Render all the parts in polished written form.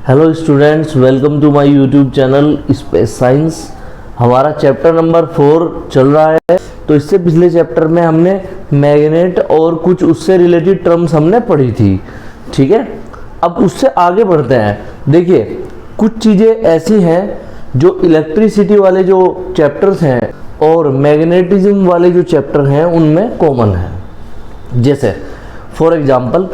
Hello students, welcome to my YouTube channel space science. हमारा chapter number 4 चल रहा है। तो इससे पिछले चैप्टर में हमने मैग्नेट और कुछ उससे रिलेटेड टर्म्स हमने पढ़ी थी, ठीक है। अब उससे आगे बढ़ते हैं। देखिए, कुछ चीज़ें ऐसी हैं जो इलेक्ट्रिसिटी वाले जो चैप्टर्स हैं और मैग्नेटिज्म वाले जो चैप्टर हैं उनमें कॉमन है। जैसे फॉर एग्जांपल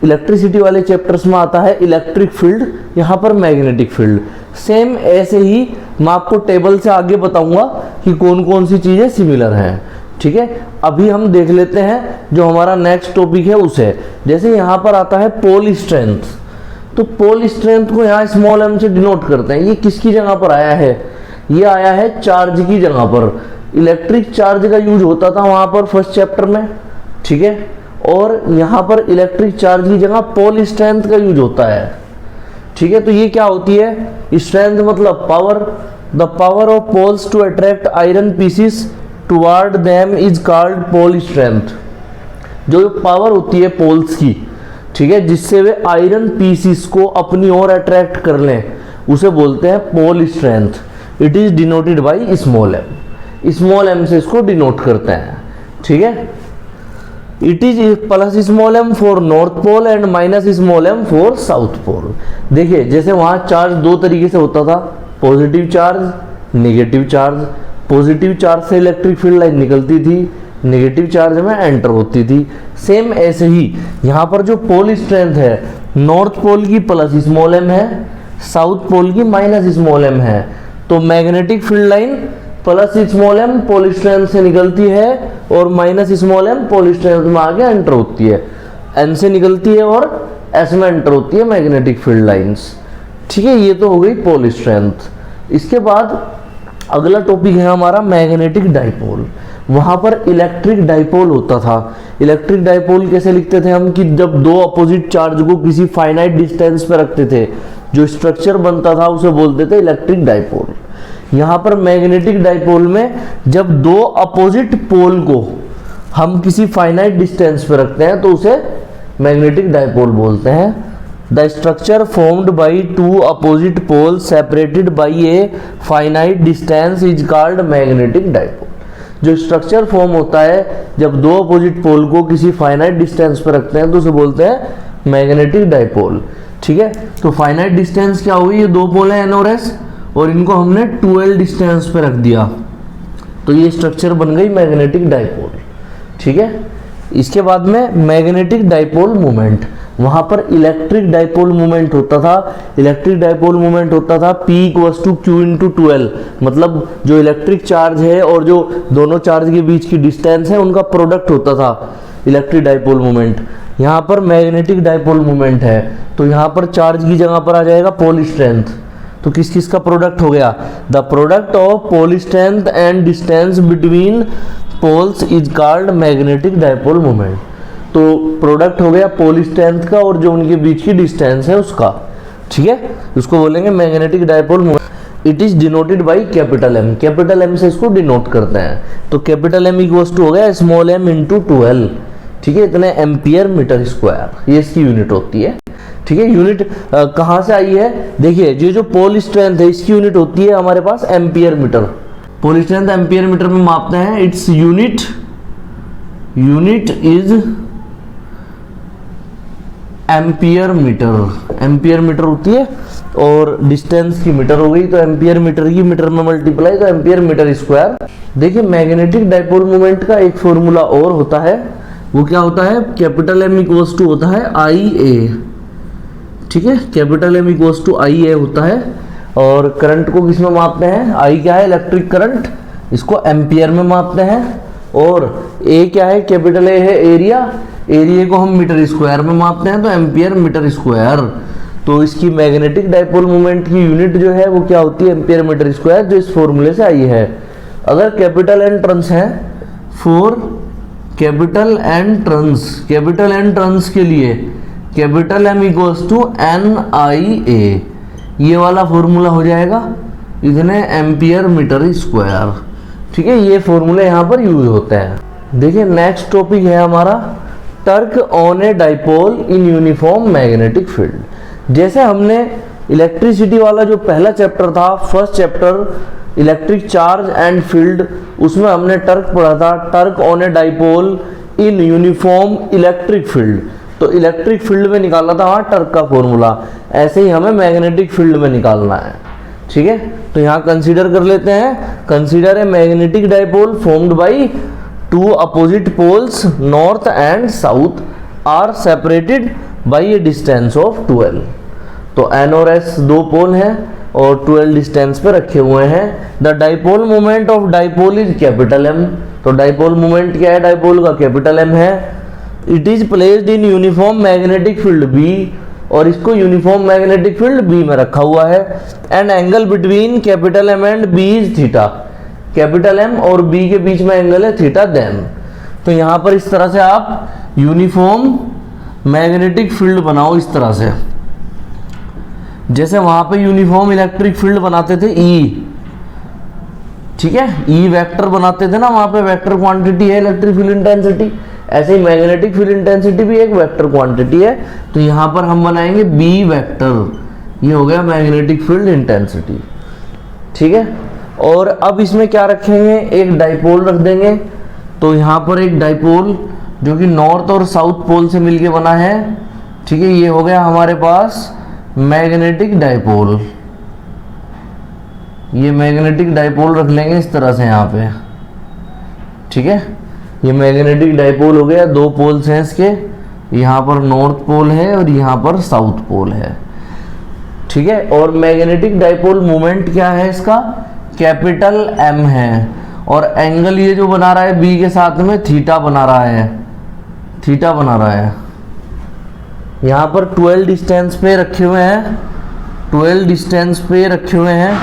इलेक्ट्रिसिटी वाले चैप्टर्स में आता है इलेक्ट्रिक फील्ड, यहाँ पर मैग्नेटिक फील्ड। सेम ऐसे ही मैं आपको टेबल से आगे बताऊंगा कि कौन कौन सी चीज़ें सिमिलर हैं, ठीक है। अभी हम देख लेते हैं जो हमारा नेक्स्ट टॉपिक है उसे। जैसे यहाँ पर आता है पोल स्ट्रेंथ, तो पोल स्ट्रेंथ को यहाँ स्मॉल एम से डिनोट करते हैं। ये किसकी जगह पर आया है? ये आया है चार्ज की जगह पर। इलेक्ट्रिक चार्ज का यूज होता था वहाँ पर फर्स्ट चैप्टर में, ठीक है। और यहाँ पर इलेक्ट्रिक चार्ज की जगह पोल स्ट्रेंथ का यूज होता है, ठीक है। तो ये क्या होती है? स्ट्रेंथ मतलब power. The power of poles to attract iron pieces toward them is called pole strength. जो पावर होती है पोल्स की, ठीक है, जिससे वे आयरन पीसीस को अपनी ओर अट्रैक्ट कर लें, उसे बोलते हैं pole strength. It is denoted by small m. Small m से इसको डिनोट करते हैं, ठीक है। It is plus small m for north pole and minus small m for south pole. देखिए, जैसे वहाँ चार्ज दो तरीके से होता था, positive charge, negative charge. Positive charge से इलेक्ट्रिक फील्ड लाइन निकलती थी, नेगेटिव चार्ज में एंटर होती थी। सेम ऐसे ही यहाँ पर जो पोल स्ट्रेंथ है, नॉर्थ पोल की प्लस स्मॉल एम है, साउथ पोल की माइनस स्मॉल एम है। तो magnetic field line plus small m pole strength से निकलती है और minus small m pole strength में आगे एंटर होती है। एन से निकलती है और एस में एंटर होती है मैग्नेटिक फील्ड लाइंस, ठीक है। ये तो हो गई पोल स्ट्रेंथ। इसके बाद अगला टॉपिक है हमारा मैग्नेटिक डाइपोल। वहाँ पर इलेक्ट्रिक डाइपोल होता था। इलेक्ट्रिक डाइपोल कैसे लिखते थे हम? कि जब दो अपोजिट चार्ज को किसी फाइनाइट डिस्टेंस पे रखते थे, जो स्ट्रक्चर बनता था उसे बोलते थे इलेक्ट्रिक डाइपोल। यहाँ पर मैग्नेटिक डाइपोल में जब दो अपोजिट पोल को हम किसी फाइनाइट डिस्टेंस पे रखते हैं तो उसे मैग्नेटिक डाइपोल बोलते हैं। The structure formed by two opposite pole separated by a finite distance is called magnetic dipole. जो स्ट्रक्चर फॉर्म होता है जब दो अपोजिट पोल को किसी फाइनाइट डिस्टेंस पर रखते हैं तो उसे बोलते हैं मैग्नेटिक डाइपोल, ठीक है। तो फाइनाइट डिस्टेंस क्या हुई? ये दो पोल है एन और एस, और इनको हमने 2l डिस्टेंस पे रख दिया, तो ये स्ट्रक्चर बन गई मैग्नेटिक डाइपोल, ठीक है। इसके बाद में मैग्नेटिक डाइपोल मोमेंट। वहाँ पर इलेक्ट्रिक डाइपोल मोमेंट होता था। इलेक्ट्रिक डाइपोल मोमेंट होता था P = Q × 2l, मतलब जो इलेक्ट्रिक चार्ज है और जो दोनों चार्ज के बीच की डिस्टेंस है उनका प्रोडक्ट होता था इलेक्ट्रिक डाइपोल मोमेंट। यहाँ पर मैग्नेटिक डाइपोल मोमेंट है, तो यहाँ पर चार्ज की जगह पर आ जाएगा पोल स्ट्रेंथ। तो किस किस का प्रोडक्ट हो गया? The product of pole strength and distance between poles is called magnetic dipole moment. तो प्रोडक्ट हो गया पोल स्ट्रेंथ का और जो उनके बीच की डिस्टेंस है उसका, ठीक है, उसको बोलेंगे magnetic dipole moment. It is denoted by capital M. Capital M से इसको डिनोट करते हैं। तो कैपिटल एम इक्वल्स टू हो गया स्मॉल एम × 2l, ठीक है, इतने एम्पियर मीटर स्क्वायर, ये इसकी यूनिट होती है, ठीक है। यूनिट कहाँ से आई है? देखिए, ये जो पोल स्ट्रेंथ है इसकी यूनिट होती है हमारे पास ampere metre. Pole strength ampere metre में मापते हैं। It's unit is ampere metre. Ampere metre होती है और डिस्टेंस की मीटर हो गई, तो एम्पियर मीटर की मीटर में मल्टीप्लाई, तो एम्पियर मीटर स्क्वायर। देखिए, मैग्नेटिक डाइपोल मोमेंट का एक फॉर्मूला और होता है। वो क्या होता है? कैपिटल एम इक्वल्स टू होता है IA, ठीक है। Capital M equals to IA होता है। और करंट को किस में मापते हैं? I क्या है? इलेक्ट्रिक करंट, इसको एम्पियर में मापते हैं। और A क्या है? कैपिटल A है एरिया, एरिया को हम मीटर स्क्वायर में मापते हैं, तो एम्पियर मीटर स्क्वायर। तो इसकी मैग्नेटिक डाइपोल मोमेंट की यूनिट जो है वो क्या होती है? एम्पियर मीटर स्क्वायर, जो इस फॉर्मूले से आई है। अगर कैपिटल एन टर्न्स हैं, फॉर कैपिटल एन टर्न्स के लिए कैपिटल M = NIA, ये वाला फॉर्मूला हो जाएगा इतने एम्पियर मीटर स्क्वायर, ठीक है। ये फॉर्मूले यहाँ पर यूज होते हैं। देखिए, नेक्स्ट टॉपिक है हमारा torque on a dipole in uniform magnetic field. जैसे हमने इलेक्ट्रिसिटी वाला जो पहला चैप्टर था, first chapter electric charge and field, उसमें हमने टर्क पढ़ा था, torque on a dipole in uniform electric field. तो इलेक्ट्रिक फील्ड में निकालना था वहाँ टर्क का फॉर्मूला, ऐसे ही हमें मैग्नेटिक फील्ड में निकालना है। ठीक है, तो यहाँ कंसीडर कर लेते हैं, consider a magnetic dipole formed by two opposite poles north and south are separated by a distance of 12। तो एन और एस दो पोल हैं और 12 डिस्टेंस पे रखे हुए हैं। The dipole moment of dipole is capital M. तो डाइपोल मोमेंट क्या है, डाइपोल का कैपिटल एम है। It is placed in uniform magnetic field B, और इसको यूनिफॉर्म मैग्नेटिक फील्ड बी में रखा हुआ है। And angle between capital M and B is theta. Capital M और बी के बीच में एंगल है थीटा देन। तो यहां पर इस तरह से आप यूनिफॉर्म मैग्नेटिक फील्ड बनाओ, इस तरह से जैसे वहां पे यूनिफॉर्म इलेक्ट्रिक फील्ड बनाते थे ई, ठीक है, ई वेक्टर बनाते थे ना, वहां पे वेक्टर क्वांटिटी है इलेक्ट्रिक फील्ड इंटेंसिटी, ऐसे ही मैग्नेटिक फील्ड इंटेंसिटी भी एक वेक्टर क्वांटिटी है। तो यहां पर हम बनाएंगे बी वेक्टर, ये हो गया मैग्नेटिक फील्ड इंटेंसिटी। ठीक है, और अब इसमें क्या रखेंगे, एक डाइपोल रख देंगे। तो यहां पर एक डाइपोल जो कि नॉर्थ और साउथ पोल से मिलके बना है। ठीक है, ये हो गया हमारे पास मैग्नेटिक डाइपोल। ये मैग्नेटिक डाइपोल रख लेंगे इस तरह से यहाँ पे। ठीक है, ये मैग्नेटिक डाइपोल हो गया, दो पोल्स हैं इसके, यहाँ पर नॉर्थ पोल है और यहाँ पर साउथ पोल है। ठीक है, और मैग्नेटिक डाइपोल मोमेंट क्या है इसका, कैपिटल एम है, और एंगल ये जो बना रहा है बी के साथ में थीटा बना रहा है, थीटा बना रहा है। यहाँ पर 12 डिस्टेंस पे रखे हुए हैं, 12 डिस्टेंस पे रखे हुए हैं।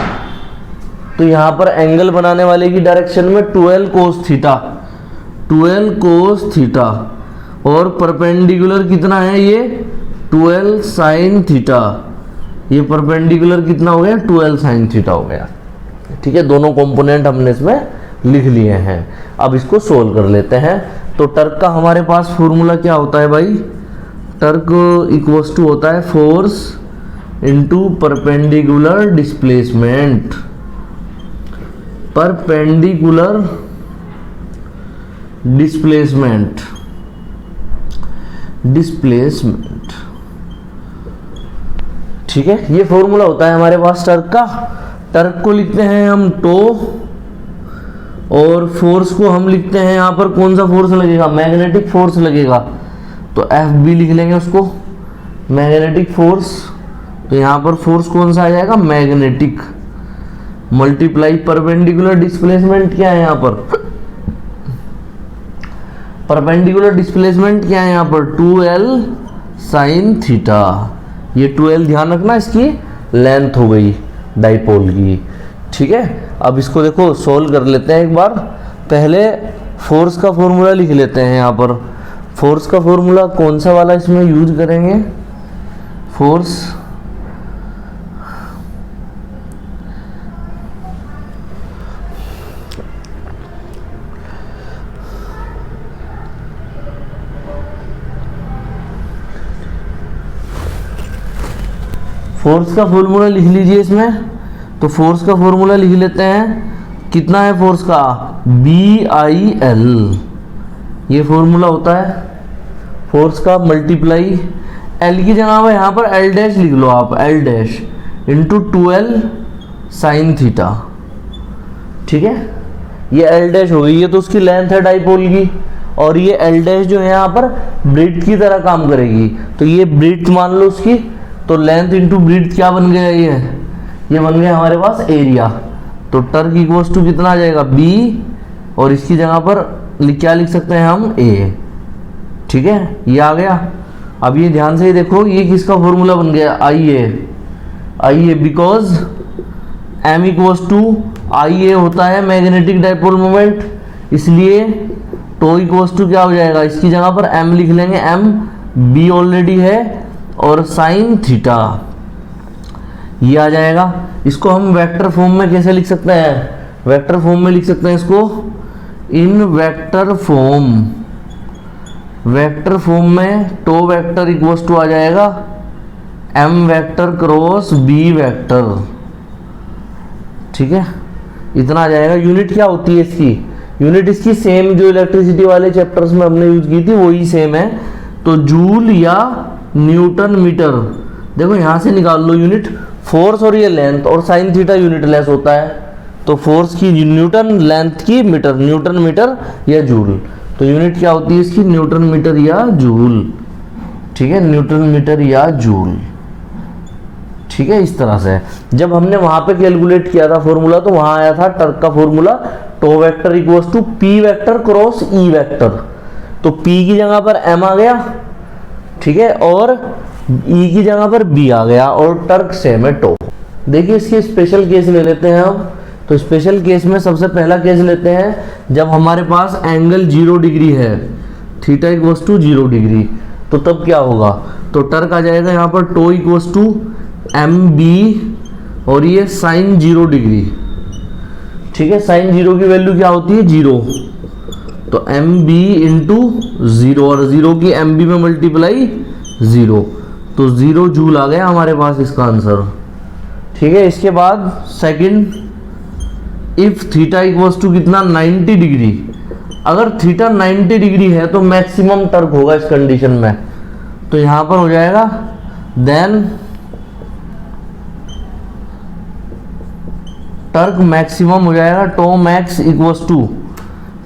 तो यहाँ पर एंगल बनाने वाले की डायरेक्शन में 12 कोस थीटा, 12 कोस थीटा, और परपेंडिकुलर कितना है ये 12 साइन थीटा। ये परपेंडिकुलर कितना हो गया 12 साइन थीटा हो गया। ठीक है, दोनों कंपोनेंट हमने इसमें लिख लिए हैं। अब इसको सोल्व कर लेते हैं। तो टर्क का हमारे पास फॉर्मूला क्या होता है भाई, टर्क इक्वल्स टू होता है force into perpendicular displacement, perpendicular displacement, displacement. ठीक है, ये फॉर्मूला होता है हमारे पास टर्क का। टर्क को लिखते हैं हम टो, और फोर्स को हम लिखते हैं, यहां पर कौन सा फोर्स लगेगा, मैग्नेटिक फोर्स लगेगा, तो एफ बी लिख लेंगे उसको, मैग्नेटिक फोर्स। तो यहां पर फोर्स कौन सा आ जाएगा, मैग्नेटिक, मल्टीप्लाई परपेंडिकुलर डिस्प्लेसमेंट क्या है यहाँ पर, परपेंडिकुलर डिस्प्लेसमेंट क्या है यहाँ पर 2l साइन थीटा। ये 2l ध्यान रखना, इसकी लेंथ हो गई डाइपोल की। ठीक है, अब इसको देखो सोल्व कर लेते हैं एक बार। पहले फोर्स का फॉर्मूला लिख लेते हैं। यहाँ पर फोर्स का फॉर्मूला कौन सा वाला इसमें यूज करेंगे, फोर्स फोर्स का फॉर्मूला लिख लीजिए इसमें। तो फोर्स का फॉर्मूला लिख लेते हैं, कितना है फोर्स का, BIL, ये फॉर्मूला होता है फोर्स का, मल्टीप्लाई L की जगह पर यहाँ पर L डैश लिख लो आप, L dash into 2l sine theta. ठीक है, ये L डैश हो गई, ये तो उसकी लेंथ है डाइपोल की, और ये L डैश जो है यहाँ पर ब्रेड्थ की तरह काम करेगी। तो ये ब्रेड्थ मान लो उसकी, तो लेंथ इंटू ब्रेड्थ क्या बन गया, ये बन गया हमारे पास एरिया। तो टर्क इक्वल्स टू कितना आ जाएगा B, और इसकी जगह पर क्या लिख सकते हैं हम A। ठीक है, ये आ गया। अब ये ध्यान से ही देखो, ये किसका फॉर्मूला बन गया, IA, because M equals to IA होता है मैग्नेटिक डाइपोल मोमेंट, इसलिए टो इक्वल्स टू क्या हो जाएगा, इसकी जगह पर M लिख लेंगे, M B ऑलरेडी है, और साइन थीटा ये आ जाएगा। इसको हम वेक्टर फॉर्म में कैसे लिख सकते हैं, वेक्टर फॉर्म में लिख सकते हैं इसको, in vector form, vector form में टो वेक्टर इक्वल्स टू आ जाएगा M vector cross B vector, ठीक है, इतना आ जाएगा। यूनिट क्या होती है इसकी, यूनिट इसकी सेम जो इलेक्ट्रिसिटी वाले चैप्टर्स में हमने यूज की थी वही सेम है, तो जूल या न्यूटन मीटर। देखो यहां से निकाल लो यूनिट, फोर्स और ये लेंथ, और साइन थीटा यूनिट लेस होता है, तो फोर्स की न्यूटन, लेंथ की मीटर, न्यूटन मीटर या जूल। तो यूनिट क्या होती है इसकी, न्यूटन मीटर या जूल, ठीक है, न्यूटन मीटर या जूल, ठीक है। इस तरह से जब हमने वहां पे कैलकुलेट किया था फॉर्मूला, तो वहां आया था टर्क का formula, tau vector equals to p vector cross E vector. तो पी की जगह पर एम आ गया, ठीक है, और ई की जगह पर बी आ गया, और टर्क सेम है टो। देखिए इसके स्पेशल केस ले लेते हैं हम। तो स्पेशल केस में सबसे पहला केस लेते हैं जब हमारे पास एंगल 0 डिग्री है, थीटा इक्वल्स टू 0 डिग्री, तो तब क्या होगा, तो टर्क आ जाएगा यहाँ पर tau equals to M B, और ये साइन 0 डिग्री, ठीक है। साइन 0 की वैल्यू क्या होती है, 0, तो एम बी इंटू 0, और 0 की एम बी में मल्टीप्लाई 0, तो 0 जूल आ गया हमारे पास इसका आंसर, ठीक है। इसके बाद second, if theta equals to कितना, 90 डिग्री, अगर थीटा 90 डिग्री है तो मैक्सिमम टर्क होगा इस कंडीशन में, तो यहां पर हो जाएगा देन टर्क मैक्सिमम हो जाएगा, टो मैक्स इक्वल्स टू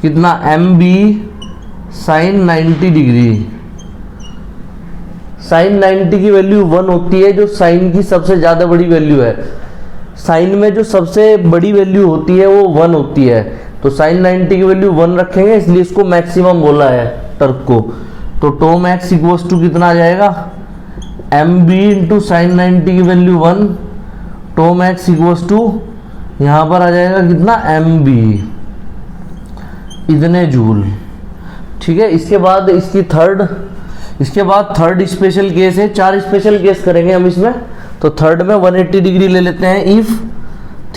कितना, M B sine 90 degree. Sine 90 की वैल्यू 1 होती है, जो साइन की सबसे ज्यादा बड़ी वैल्यू है। साइन में जो सबसे बड़ी वैल्यू होती है वो 1 होती है, तो साइन 90 की वैल्यू 1 रखेंगे, इसलिए इसको मैक्सिमम बोला है टर्क को। तो टो मैक्स इक्वल्स टू कितना आ जाएगा, एम बी इंटू साइन 90 की value 1, tau max equals to यहां पर आ जाएगा कितना, एम बी, इतने जूल, ठीक है। इसके बाद थर्ड स्पेशल केस है, 4 स्पेशल केस करेंगे हम इसमें। तो थर्ड में 180 डिग्री ले लेते हैं, if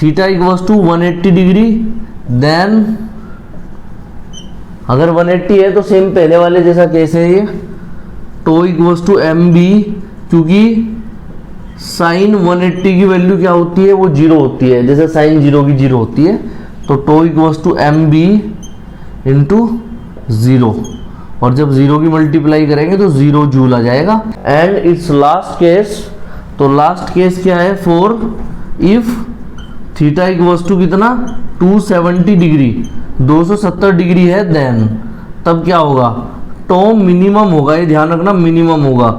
theta equals to 180 degree, then अगर 180 है तो सेम पहले वाले जैसा केस है ये, tau equals to M B, क्योंकि साइन 180 की वैल्यू क्या होती है, वो 0 होती है, जैसे साइन 0 की 0 होती है, तो tau equals to M B into 0, और जब 0 की मल्टीप्लाई करेंगे तो 0 जूल आ जाएगा। एंड इट्स लास्ट केस, तो लास्ट केस क्या है, 4, इफ थीटा इक्वल्स टू कितना, 270 डिग्री, 270 डिग्री है, देन तब क्या होगा, टो मिनिमम होगा, ये ध्यान रखना मिनिमम होगा,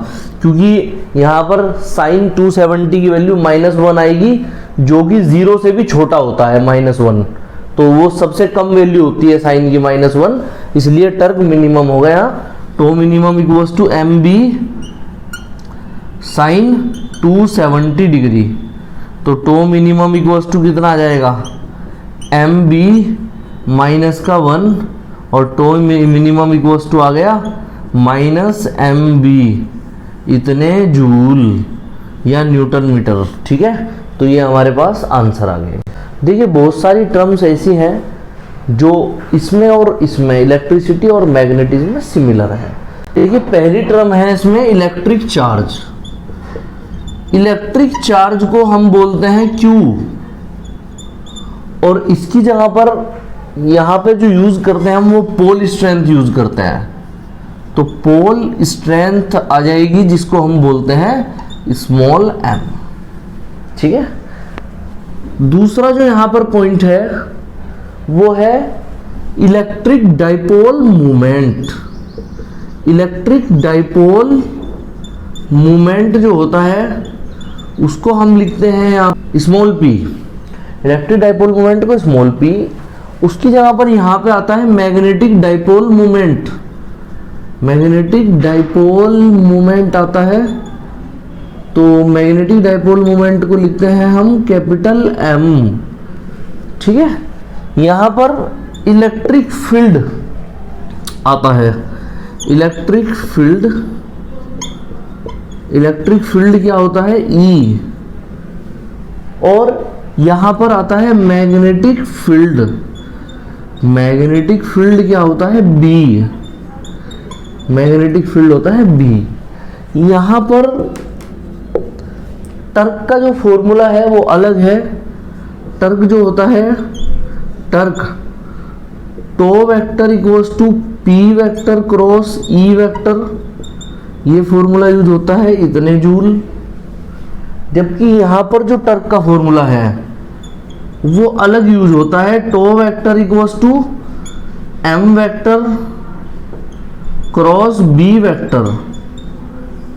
क्योंकि यहाँ पर साइन 270 की वैल्यू -1 आएगी, जो कि 0 से भी छोटा होता है, -1, तो वो सबसे कम वैल्यू होती है साइन की -1, इसलिए टर्क मिनिमम हो गया। Tau minimum equals to M B sine 270 degree, तो टो मिनिमम इक्वल्स टू कितना आ जाएगा, एम बी माइनस का 1, और टो मिनिमम इक्वल्स टू आ गया माइनस एम बी, इतने जूल या न्यूटन मीटर, ठीक है। तो ये हमारे पास आंसर आ गए। देखिए बहुत सारी टर्म्स ऐसी हैं जो इसमें और इसमें, इलेक्ट्रिसिटी और मैग्नेटिज्म में सिमिलर है। देखिए पहली टर्म है इसमें इलेक्ट्रिक चार्ज। इलेक्ट्रिक चार्ज को हम बोलते हैं Q, और इसकी जगह पर यहाँ पे जो यूज करते हैं हम वो पोल स्ट्रेंथ यूज करते हैं, तो पोल स्ट्रेंथ आ जाएगी जिसको हम बोलते हैं स्मॉल m, ठीक है। दूसरा जो यहाँ पर पॉइंट है वो है electric dipole movement. Electric dipole movement जो होता है उसको हम लिखते हैं यहाँ small p, electric dipole movement को स्मॉल p, उसकी जगह पर यहाँ पे आता है magnetic dipole movement. Magnetic dipole movement आता है, तो मैग्नेटिक डाइपोल मूवमेंट को लिखते हैं हम कैपिटल M, ठीक है। यहाँ पर इलेक्ट्रिक फील्ड आता है, इलेक्ट्रिक फील्ड क्या होता है E, और यहाँ पर आता है मैग्नेटिक फील्ड। मैग्नेटिक फील्ड क्या होता है B, मैग्नेटिक फील्ड होता है B। यहाँ पर टर्क का जो फॉर्मूला है वो अलग है। टर्क जो होता है, torque tau vector equals to p vector cross E vector, ये फॉर्मूला यूज होता है इतने जूल। जबकि यहां पर जो टर्क का फॉर्मूला है वो अलग यूज होता है, tau vector equals to M vector cross B vector,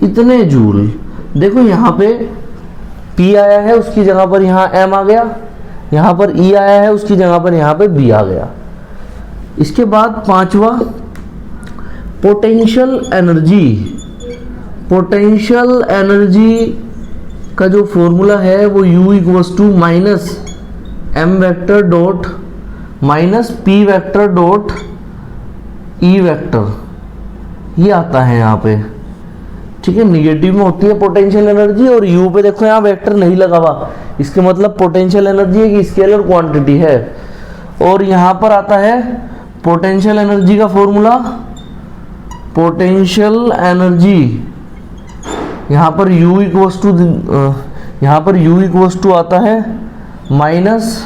इतने जूल। देखो यहाँ पे P आया है, उसकी जगह पर यहाँ M आ गया, यहाँ पर E आया है, उसकी जगह पर यहाँ पे B आ गया। इसके बाद पांचवा, पोटेंशियल एनर्जी। पोटेंशियल एनर्जी का जो फॉर्मूला है वो U equals to minus M vector dot minus P vector dot E vector, ये आता है यहाँ पे, ठीक है। निगेटिव में होती है पोटेंशियल एनर्जी, और U पे देखो यहाँ वेक्टर नहीं लगा हुआ, इसके मतलब पोटेंशियल एनर्जी एक स्केलर क्वांटिटी है। और यहाँ पर आता है पोटेंशियल एनर्जी का फॉर्मूला, पोटेंशियल एनर्जी यहाँ पर U इक्वल्स टू, यहाँ पर U इक्वल्स टू आता है minus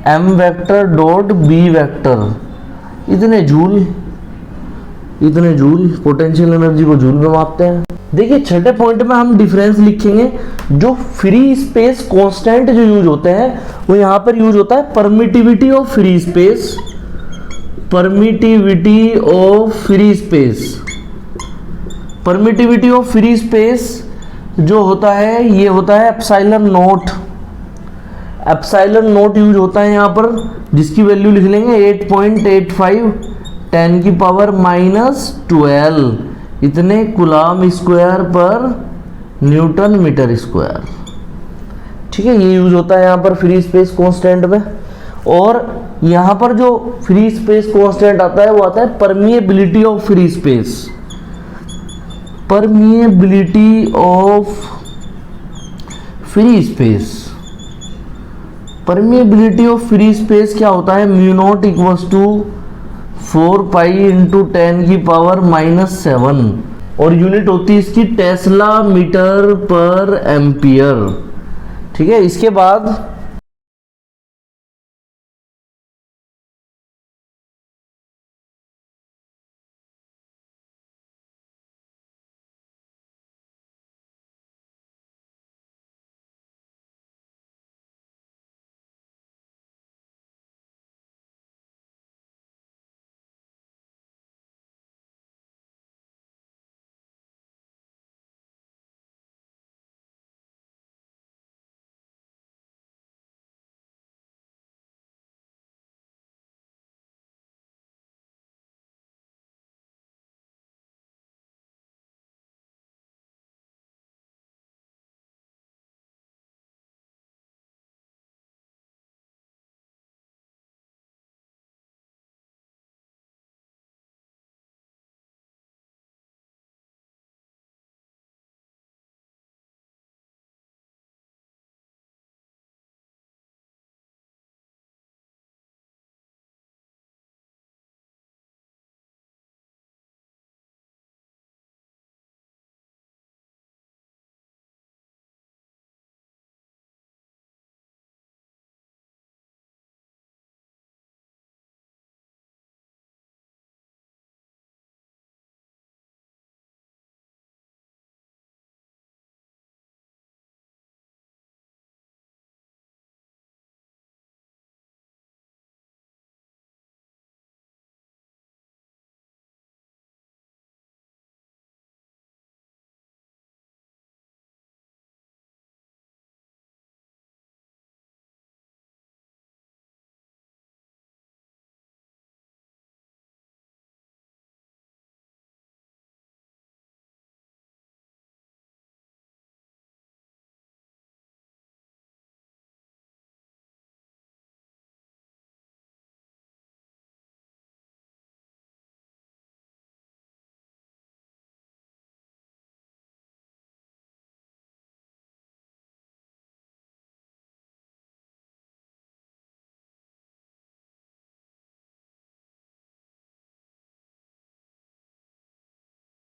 M vector dot B vector, इतने जूल, इतने जूल। पोटेंशियल एनर्जी को जूल में मापते हैं। देखिए छठे पॉइंट में हम डिफरेंस लिखेंगे। जो फ्री स्पेस कांस्टेंट जो यूज होते हैं वो यहाँ पर यूज होता है permittivity of free space, permittivity of free space. Permittivity of free space जो होता है ये होता है epsilon not, epsilon not use होता है यहाँ पर, जिसकी वैल्यू लिख लेंगे 8.85 10 की पावर -12, इतने कूलम स्क्वायर पर न्यूटन मीटर स्क्वायर, ठीक है। ये यूज होता है यहाँ पर फ्री स्पेस कांस्टेंट में। और यहाँ पर जो फ्री स्पेस कांस्टेंट आता है वो आता है permeability of free space, permeability of free space. Permeability of free space क्या होता है, mu naught equals to 4 pi into 10 की पावर -7, और यूनिट होती है इसकी टेस्ला मीटर पर एम्पियर, ठीक है। इसके बाद